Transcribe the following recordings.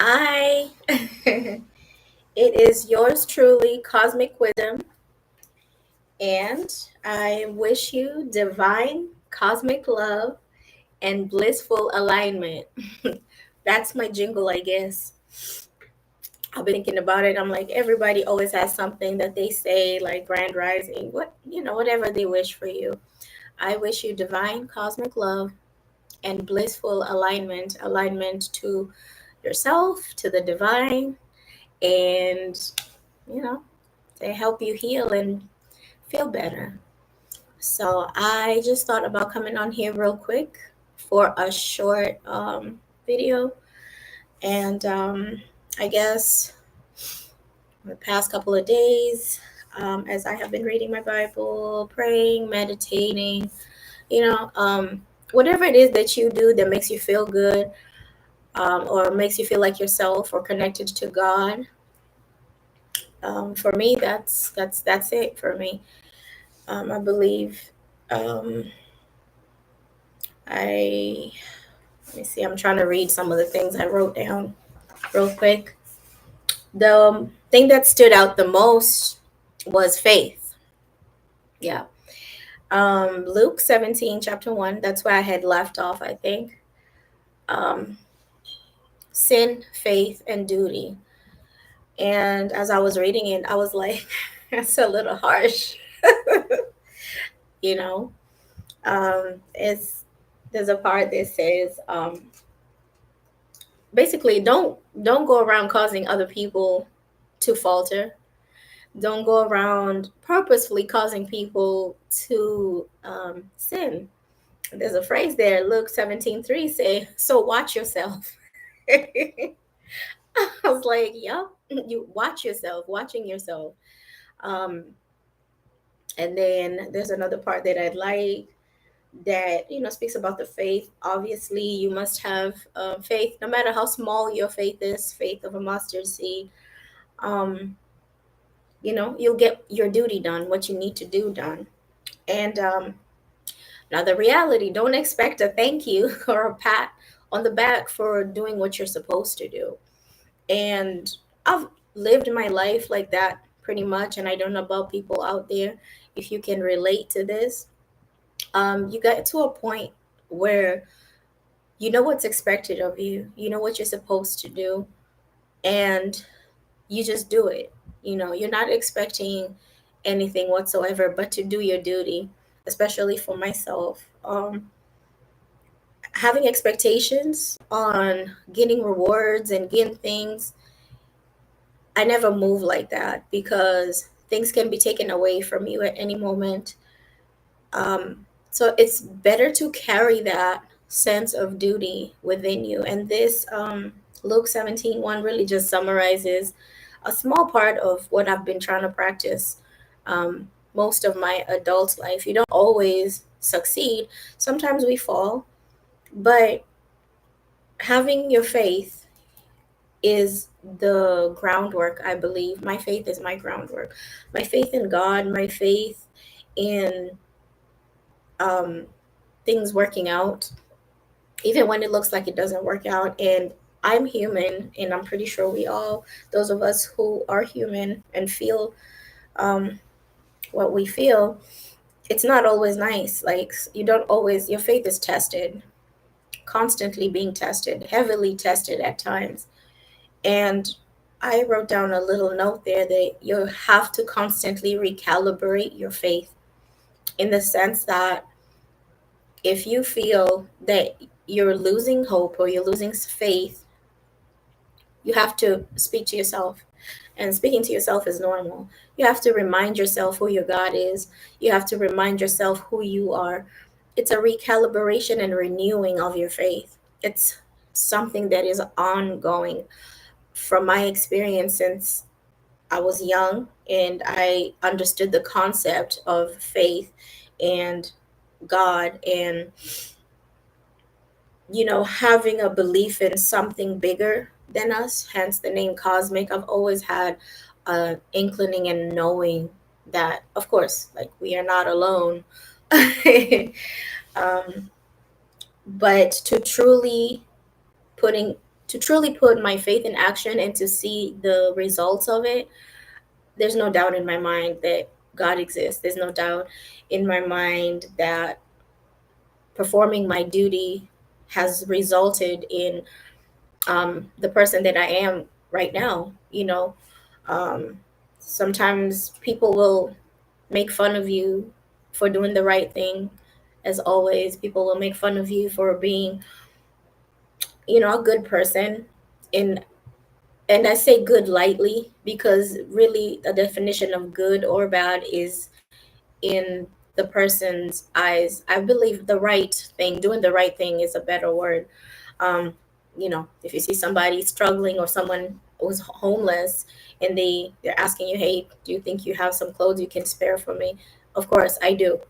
Hi, it is yours truly, Cosmic Wisdom, and I wish you divine cosmic love and blissful alignment. That's my jingle, I guess. I've been thinking about it. I'm like, everybody always has something that they say, like grand rising, whatever they wish for you. I wish you divine cosmic love and blissful alignment to yourself, to the divine, and you know, to help you heal and feel better. So I just thought about coming on here real quick for a short video. And I guess the past couple of days, as I have been reading my Bible, praying, meditating, whatever it is that you do that makes you feel good, or makes you feel like yourself or connected to God. For me, that's it for me. I believe um, I let me see. I'm trying to read some of the things I wrote down real quick. The thing that stood out the most was faith. Yeah. Luke 17, chapter 1. That's where I had left off, I think. Um, Sin, faith, and duty. And as I was reading it, I was like, that's a little harsh. you know, it's there's a part that says, basically, don't go around causing other people to falter. Don't go around purposefully causing people to sin. There's a phrase there, Luke 17:3 say, so watch yourself. I was like, yep, you watch yourself, watching yourself. Um, and then there's another part that I'd like that, speaks about the faith. Obviously, you must have faith, no matter how small your faith is, faith of a mustard seed. Um, you'll get your duty done, what you need to do done. And now the reality, don't expect a thank you or a pat on the back for doing what you're supposed to do. And I've lived my life like that pretty much. And I don't know about people out there, if you can relate to this. You get to a point where you know what's expected of you, you know what you're supposed to do, and you just do it. You're not expecting anything whatsoever but to do your duty, especially for myself. Having expectations on getting rewards and getting things, I never move like that because things can be taken away from you at any moment. So it's better to carry that sense of duty within you. And this Luke 17:1 really just summarizes a small part of what I've been trying to practice most of my adult life. You don't always succeed. Sometimes we fall, but having your faith is the groundwork, I believe. My faith is my groundwork. My faith in God, my faith in um, things working out, even when it looks like it doesn't work out. And I'm human, and I'm pretty sure we all, those of us who are human and feel um, what we feel, it's not always nice. Like, you don't always, your faith is tested, constantly being tested, heavily tested at times. And I wrote down a little note there that you have to constantly recalibrate your faith, in the sense that if you feel that you're losing hope or you're losing faith, you have to speak to yourself. And speaking to yourself is normal. You have to remind yourself who your God is. You have to remind yourself who you are. It's a recalibration and renewing of your faith. It's something that is ongoing. From my experience, since I was young and I understood the concept of faith and God, and having a belief in something bigger than us, hence the name cosmic. I've always had an inclining and knowing that, of course, like, we are not alone. um, but to truly putting to truly put my faith in action and to see the results of it, there's no doubt in my mind that God exists. There's no doubt in my mind that performing my duty has resulted in the person that I am right now. Um, sometimes people will make fun of you for doing the right thing. As always, people will make fun of you for being, a good person. And I say good lightly because really the definition of good or bad is in the person's eyes. I believe the right thing, doing the right thing is a better word. Um, if you see somebody struggling or someone who's homeless and they're asking you, hey, do you think you have some clothes you can spare for me? Of course I do.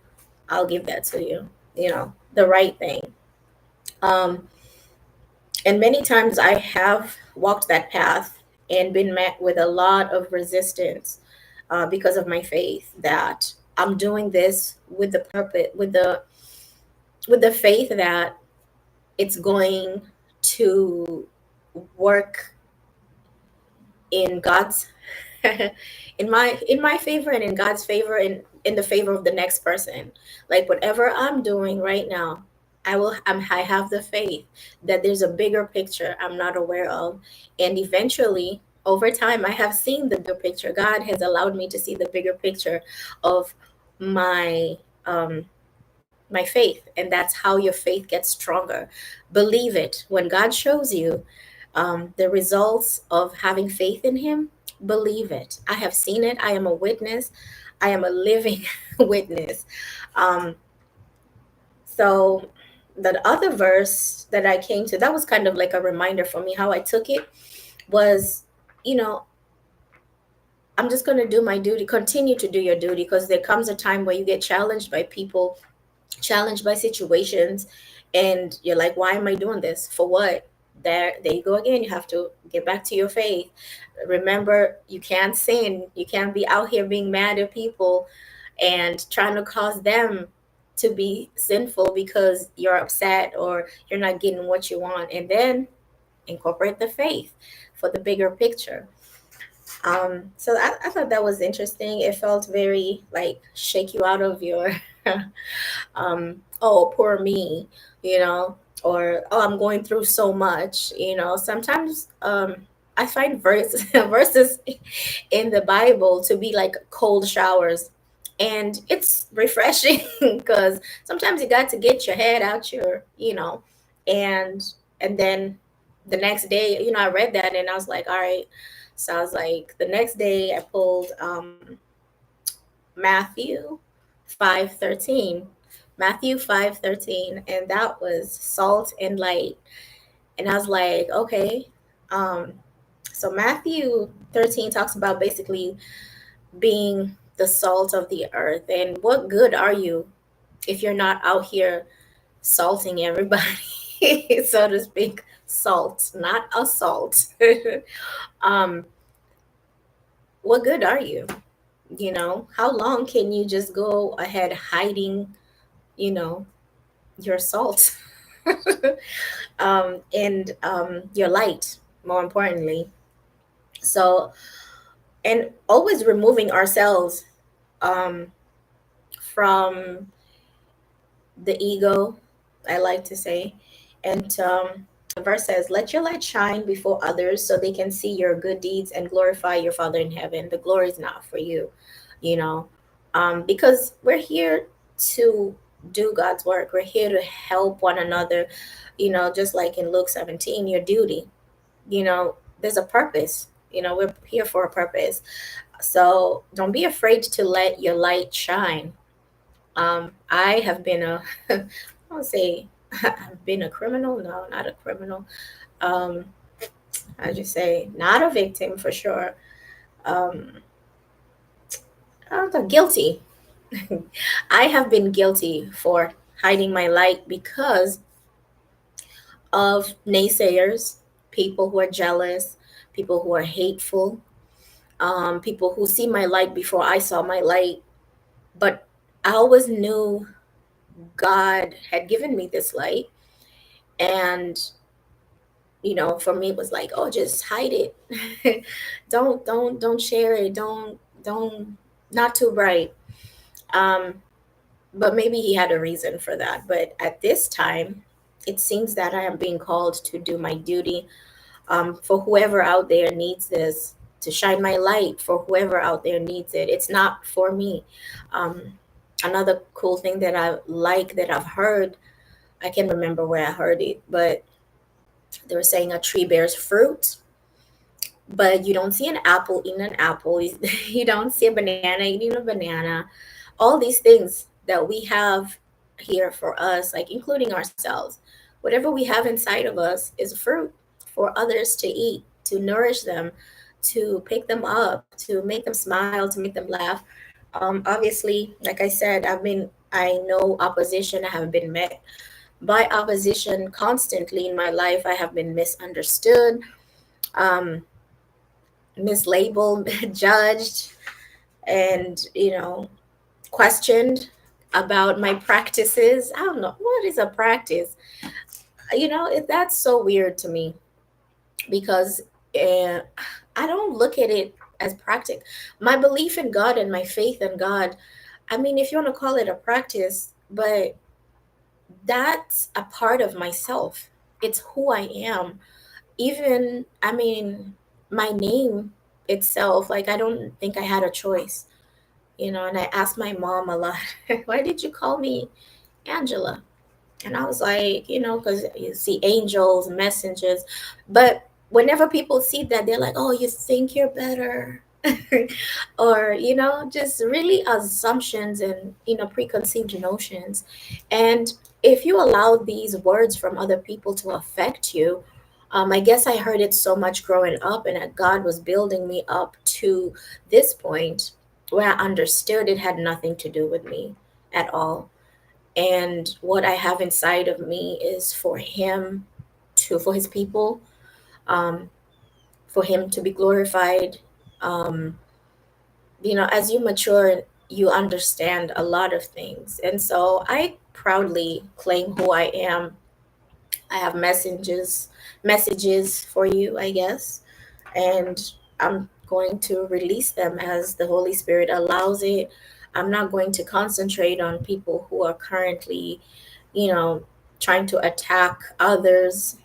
I'll give that to you. The right thing. Um, and many times I have walked that path and been met with a lot of resistance because of my faith, that I'm doing this with the purpose, with the faith that it's going to work in God's in my favor and in God's favor and in the favor of the next person. Like whatever I'm doing right now, I have the faith that there's a bigger picture I'm not aware of, and eventually over time I have seen the bigger picture. God has allowed me to see the bigger picture of my my faith, and that's how your faith gets stronger. Believe it. When God shows you the results of having faith in Him, believe it. I have seen it. I am a witness. I am a living witness. Um, so, the other verse that I came to, that was kind of like a reminder for me. How I took it was, you know, I'm just going to do my duty, continue to do your duty, because there comes a time where you get challenged by people, challenged by situations, and you're like, why am I doing this? For what? There you go again. You have to get back to your faith. Remember, you can't sin. You can't be out here being mad at people and trying to cause them to be sinful because you're upset or you're not getting what you want. And then incorporate the faith for the bigger picture. So I thought that was interesting. It felt very like shake you out of your oh, poor me, you know, or oh, I'm going through so much. Sometimes I find verses in the Bible to be like cold showers, and it's refreshing because sometimes you got to get your head out and then the next day, I read that and I was like, all right. So I was like, the next day I pulled Matthew 5:13. Matthew 5:13, and that was salt and light. And I was like, okay. Um, so Matthew 13 talks about basically being the salt of the earth. And what good are you if you're not out here salting everybody, so to speak? Salt, not assault. um, what good are you? How long can you just go ahead hiding, you know, your salt and your light, more importantly. So, and always removing ourselves um, from the ego, I like to say. And the verse says, let your light shine before others so they can see your good deeds and glorify your Father in heaven. The glory is not for you, you know, because we're here to do God's work. We're here to help one another, just like in Luke 17, your duty, there's a purpose. We're here for a purpose. So don't be afraid to let your light shine. I have been I don't say I've been a criminal. No, not a criminal. Um, I just say not a victim for sure. Um, guilty. I have been guilty for hiding my light because of naysayers, people who are jealous, people who are hateful, people who see my light before I saw my light. But I always knew God had given me this light, and For me it was like, oh, just hide it. Don't share it. Don't Not too bright. Um, but maybe he had a reason for that. But at this time, it seems that I am being called to do my duty, for whoever out there needs this, to shine my light for whoever out there needs it. It's not for me. Um, Another cool thing that I like that I've heard, I can't remember where I heard it, but they were saying a tree bears fruit, but you don't see an apple eating an apple. You don't see a banana eating a banana. All these things that we have here for us, like including ourselves, whatever we have inside of us is fruit for others to eat, to nourish them, to pick them up, to make them smile, to make them laugh. Obviously, like I said, I know opposition. I have been met by opposition constantly in my life. I have been misunderstood, um, mislabeled, judged, and questioned about my practices. I don't know what is a practice. That's so weird to me because uh, I don't look at it as practice. My belief in God and my faith in God. I mean, if you want to call it a practice, but that's a part of myself. It's who I am. Even, I mean, my name itself, like, I don't think I had a choice, and I asked my mom a lot, why did you call me Angela? And I was like, because you see angels, messengers. But whenever people see that, they're like, oh, you think you're better. Or, just really assumptions and, preconceived notions. And if you allow these words from other people to affect you, I guess I heard it so much growing up, and that God was building me up to this point where I understood it had nothing to do with me at all. And what I have inside of me is for him for his people, um, for him to be glorified. Um, as you mature, you understand a lot of things. And so I proudly claim who I am. I have messages for you, I guess. And I'm going to release them as the Holy Spirit allows it. I'm not going to concentrate on people who are currently, you know, trying to attack others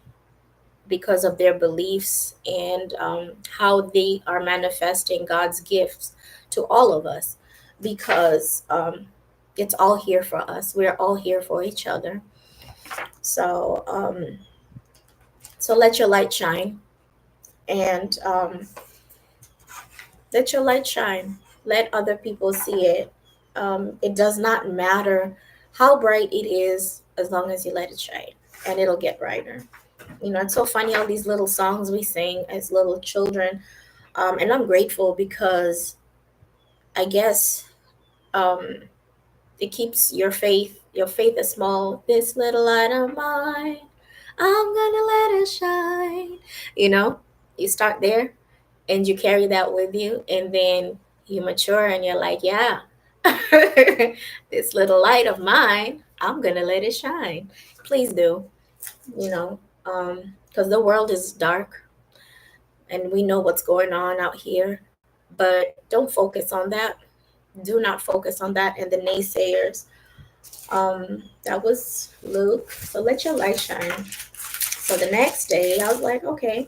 because of their beliefs and how they are manifesting God's gifts to all of us, because it's all here for us. We're all here for each other. So, so let your light shine, and let your light shine. Let other people see it. It does not matter how bright it is, as long as you let it shine, and it'll get brighter. It's so funny, all these little songs we sing as little children. And I'm grateful because I guess um, it keeps your faith is small. This little light of mine, I'm gonna let it shine. You know, you start there and you carry that with you, and then you mature and you're like, yeah, this little light of mine, I'm gonna let it shine. Please do, because the world is dark and we know what's going on out here, but don't focus on that. Do not focus on that and the naysayers. That was Luke. So let your light shine. So the next day, I was like, okay.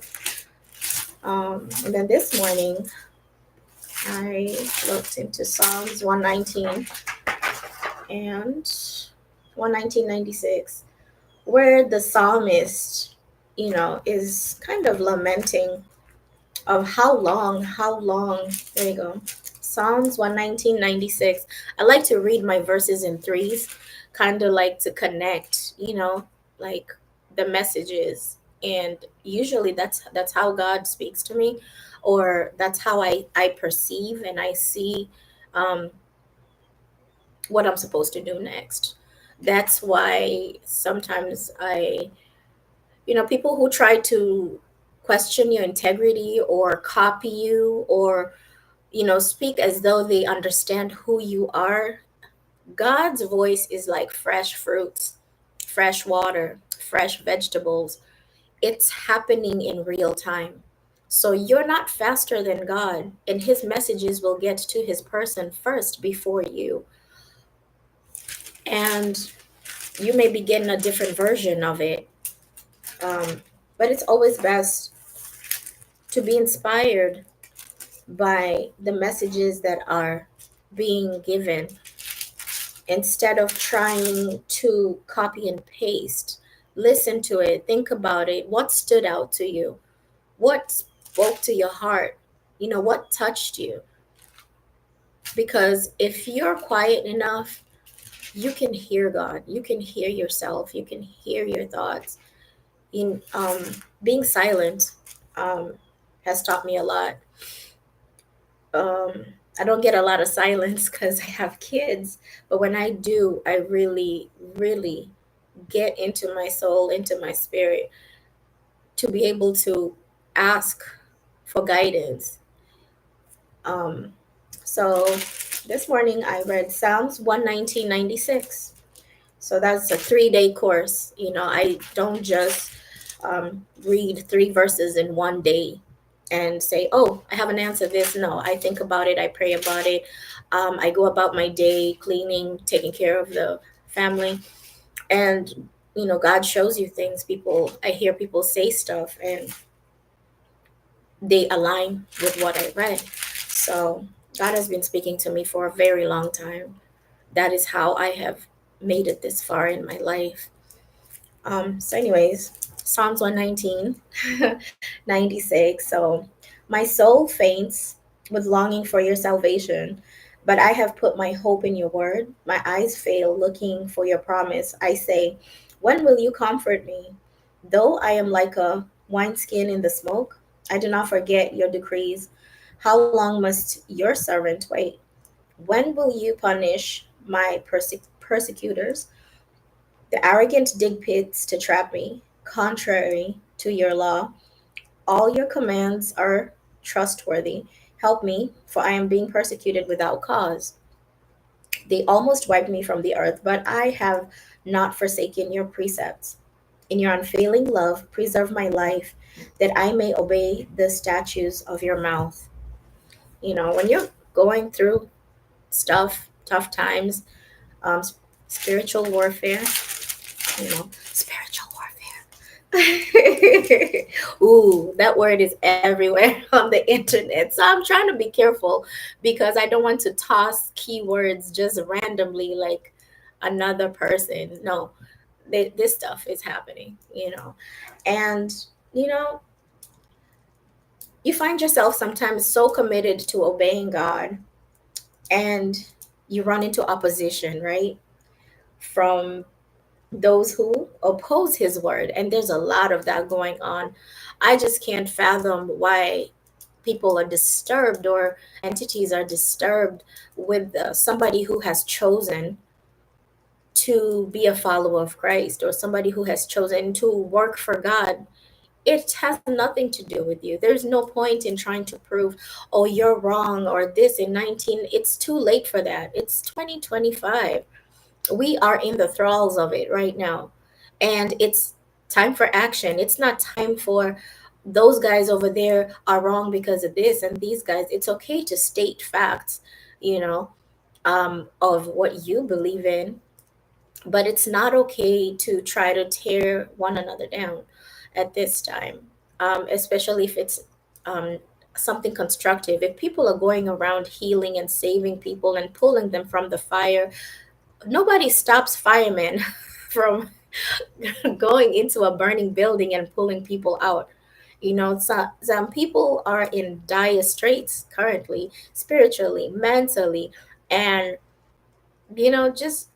And then this morning, I looked into Psalms 119 and 119:96, where the psalmist, is kind of lamenting of how long. There you go. Psalms 119:96. I like to read my verses in threes, kind of like to connect, like the messages. And usually that's how God speaks to me, or that's how I perceive and I see um, what I'm supposed to do next. That's why sometimes people who try to question your integrity or copy you, or speak as though they understand who you are. God's voice is like fresh fruits, fresh water, fresh vegetables. it's happening in real time. So you're not faster than God, and his messages will get to his person first before you. And you may be getting a different version of it. Um, but it's always best to be inspired by the messages that are being given instead of trying to copy and paste. Listen to it, think about it. What stood out to you? What spoke to your heart? What touched you? Because if you're quiet enough, you can hear God, you can hear yourself, you can hear your thoughts. In Being silent um, has taught me a lot. um, I don't get a lot of silence because I have kids, but when I do, I really, really get into my soul, into my spirit, to be able to ask for guidance. Um, so this morning I read Psalms 119:96. So that's a 3-day course. I don't just read 3 verses in one day and say, oh, I have an answer this. No, I think about it, I pray about it. I go about my day cleaning, taking care of the family. And, God shows you things. I hear people say stuff and they align with what I read. So God has been speaking to me for a very long time. That is how I have made it this far in my life. So anyways, Psalms 119, 96. So my soul faints with longing for your salvation, but I have put my hope in your word. My eyes fail looking for your promise. I say, when will you comfort me? Though I am like a wineskin in the smoke, I do not forget your decrees. How long must your servant wait? When will you punish my persecutors? The arrogant dig pits to trap me, contrary to your law. All your commands are trustworthy. Help me, for I am being persecuted without cause. They almost wiped me from the earth, but I have not forsaken your precepts. In your unfailing love, preserve my life, that I may obey the statutes of your mouth. When you're going through stuff, tough times, um, spiritual warfare, spiritual warfare. Ooh, that word is everywhere on the internet. So I'm trying to be careful because I don't want to toss keywords just randomly like another person. No, this stuff is happening. And, you know, you find yourself sometimes so committed to obeying God and you run into opposition, right? From those who oppose his word. And there's a lot of that going on. I just can't fathom why people are disturbed or entities are disturbed with somebody who has chosen to be a follower of Christ or somebody who has chosen to work for God. It has nothing to do with you. There's no point in trying to prove, oh, you're wrong or this in 19. It's too late for that. It's 2025. We are in the thralls of it right now. And it's time for action. It's not time for those guys over there are wrong because of this and these guys. It's okay to state facts, you know, of what you believe in, but it's not okay to try to tear one another down at this time, especially if it's um, something constructive. If people are going around healing and saving people and pulling them from the fire, nobody stops firemen from going into a burning building and pulling people out. Some people are in dire straits currently, spiritually, mentally, and just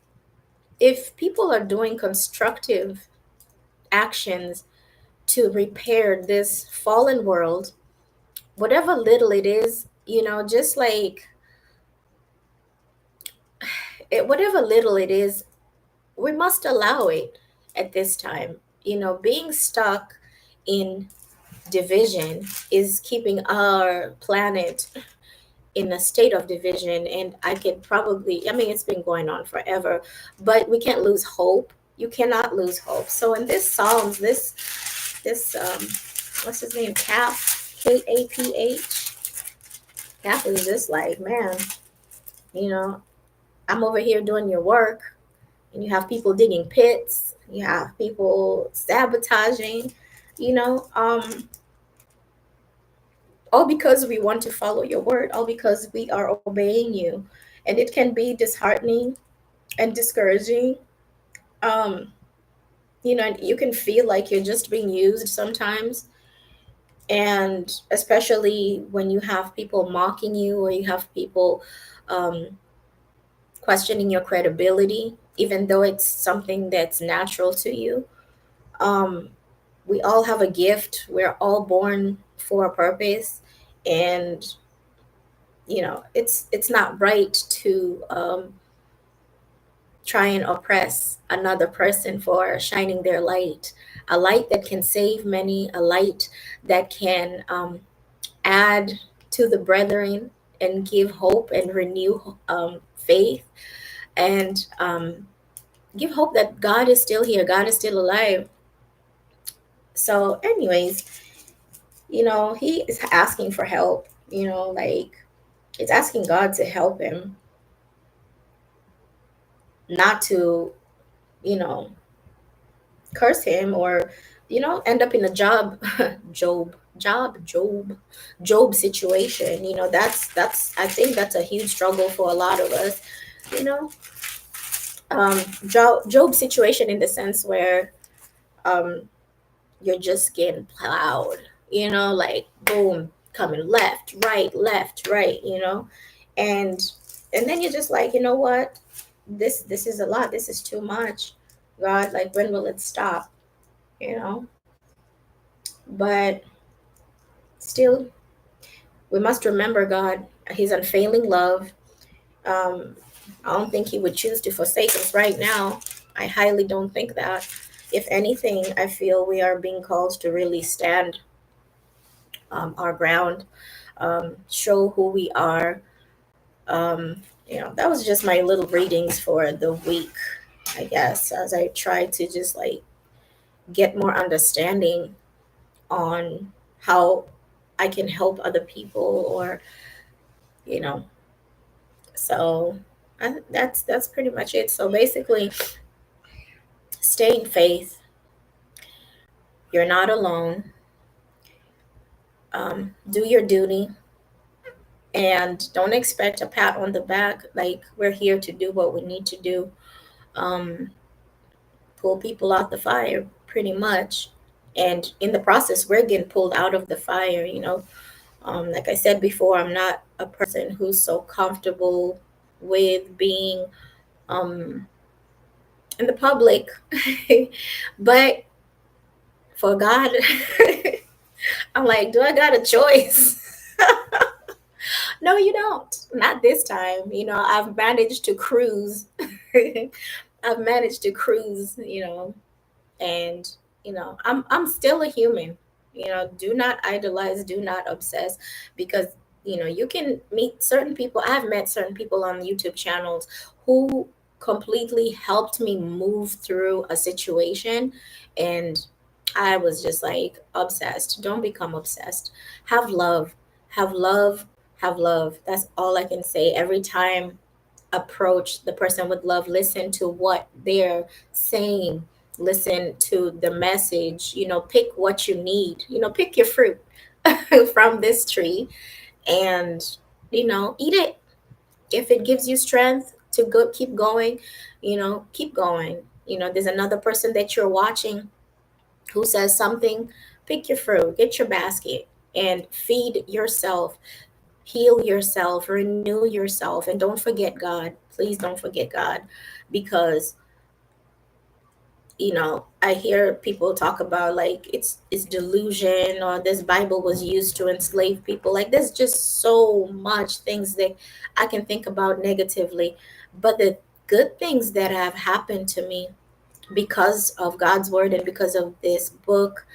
if people are doing constructive actions to repair this fallen world, whatever little it is, just like whatever little it is, we must allow it at this time. Being stuck in division is keeping our planet in a state of division. And I mean, it's been going on forever, but we can't lose hope. You cannot lose hope. So in this Psalms, this this what's his name, Calf, Kaph. Calf is just like, man, you know, I'm over here doing your work, and you have people digging pits, you have people sabotaging, you know, all because we want to follow your word, all because we are obeying you. And it can be disheartening and discouraging. Um, and you can feel like you're just being used sometimes. And especially when you have people mocking you, or you have people um, questioning your credibility, even though it's something that's natural to you. Um, we all have a gift. We're all born for a purpose, and it's not right to try and oppress another person for shining their light, a light that can save many, a light that can add to the brethren and give hope and renew faith, and give hope that God is still here, God is still alive. So anyways, he is asking for help, like it's asking God to help him, not to, you know, curse him, or, end up in a job situation. That's I think that's a huge struggle for a lot of us, you know. Job situation, in the sense where um you're just getting plowed, like boom, coming left, right, and then you're just like, you know what, this is a lot, this is too much, God, like when will it stop, you know? But still, we must remember God, his unfailing love. um I don't think he would choose to forsake us right now. I highly don't think that. If anything, I feel we are being called to really stand our ground, show who we are. That was just my little readings for the week, I guess, as I try to just like get more understanding on how I can help other people, or, you know, so that's pretty much it. So basically, stay in faith. You're not alone. Do your duty, and don't expect a pat on the back. Like, we're here to do what we need to do. Um, Pull people out the fire, pretty much. And in the process, we're getting pulled out of the fire, Like I said before, I'm not a person who's so comfortable with being um, in the public. But for God, I'm like, do I got a choice? No, you don't. Not this time. I've managed to cruise. I've managed to cruise, and I'm still a human. Do not idolize, do not obsess, because you can meet certain people. I've met certain people on YouTube channels who completely helped me move through a situation, and I was just like obsessed. Don't become obsessed. Have love, have love, have love. That's all I can say. Every time, approach the person with love. Listen to what they're saying. Listen to the message. Pick what you need. Pick your fruit from this tree, and eat it. If it gives you strength to go, keep going. Keep going. There's another person that you're watching who says something. Pick your fruit. Get your basket and feed yourself. Heal yourself, renew yourself, and don't forget God. Please don't forget God, because I hear people talk about like it's delusion, or this Bible was used to enslave people. Like, there's just so much things that I can think about negatively, but the good things that have happened to me because of God's word and because of this book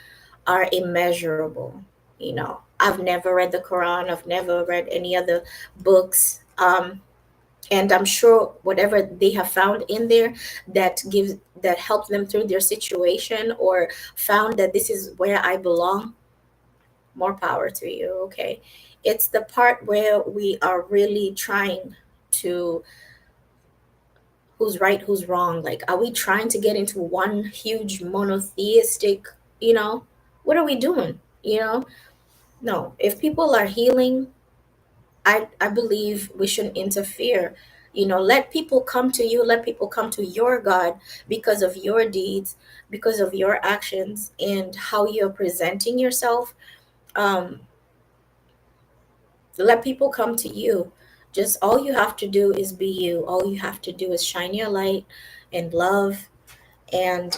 are immeasurable. I've never read the Quran, I've never read any other books. And I'm sure whatever they have found in there that helps them through their situation, or found that this is where I belong, more power to you. Okay, it's the part where we are really trying to, who's right, who's wrong, like, are we trying to get into one huge monotheistic, you know, what are we doing, you know? No, if people are healing, I believe we shouldn't interfere. You know, let people come to you, let people come to your God because of your deeds, because of your actions and how you're presenting yourself. um let people come to you. Just all you have to do is be you. All you have to do is shine your light and love, and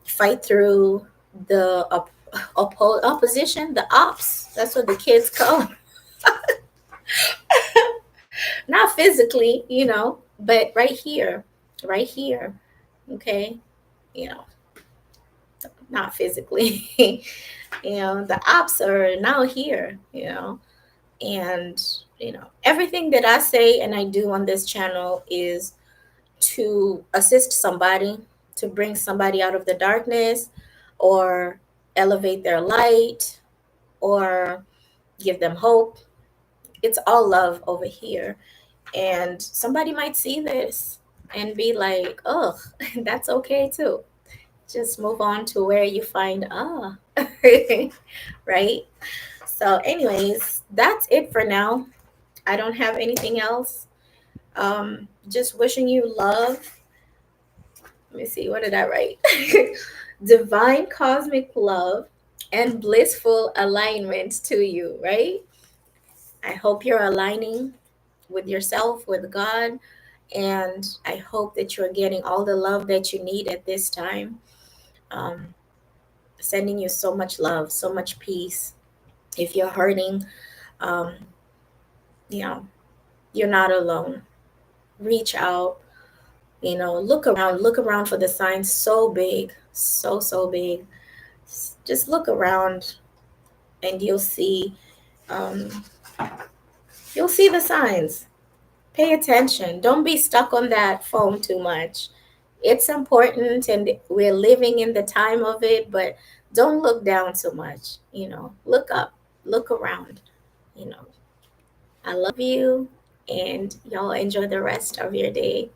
fight through the opposition, the ops. That's what the kids call 'em. Not physically, you know, but right here, right here. Okay, you know, not physically. You know, the ops are now here. You know, and you know, everything that I say and I do on this channel is to assist somebody, to bring somebody out of the darkness, or elevate their light, or give them hope. It's all love over here. And somebody might see this and be like, oh, that's okay too. Just move on to where you find, ah, right? So, anyways, that's it for now. I don't have anything else. Just wishing you love. Let me see, what did I write? Divine cosmic love and blissful alignment to you, right? I hope you're aligning with yourself, with God, and I hope that you're getting all the love that you need at this time. Um, Sending you so much love, so much peace. If you're hurting, um, you know, you're not alone. Reach out, you know, look around for the signs so big, so big. Just look around and um, you'll see the signs. Pay attention. Don't be stuck on that phone too much. It's important and we're living in the time of it, but don't look down so much. You know, look up, look around. You know, I love you, and y'all enjoy the rest of your day.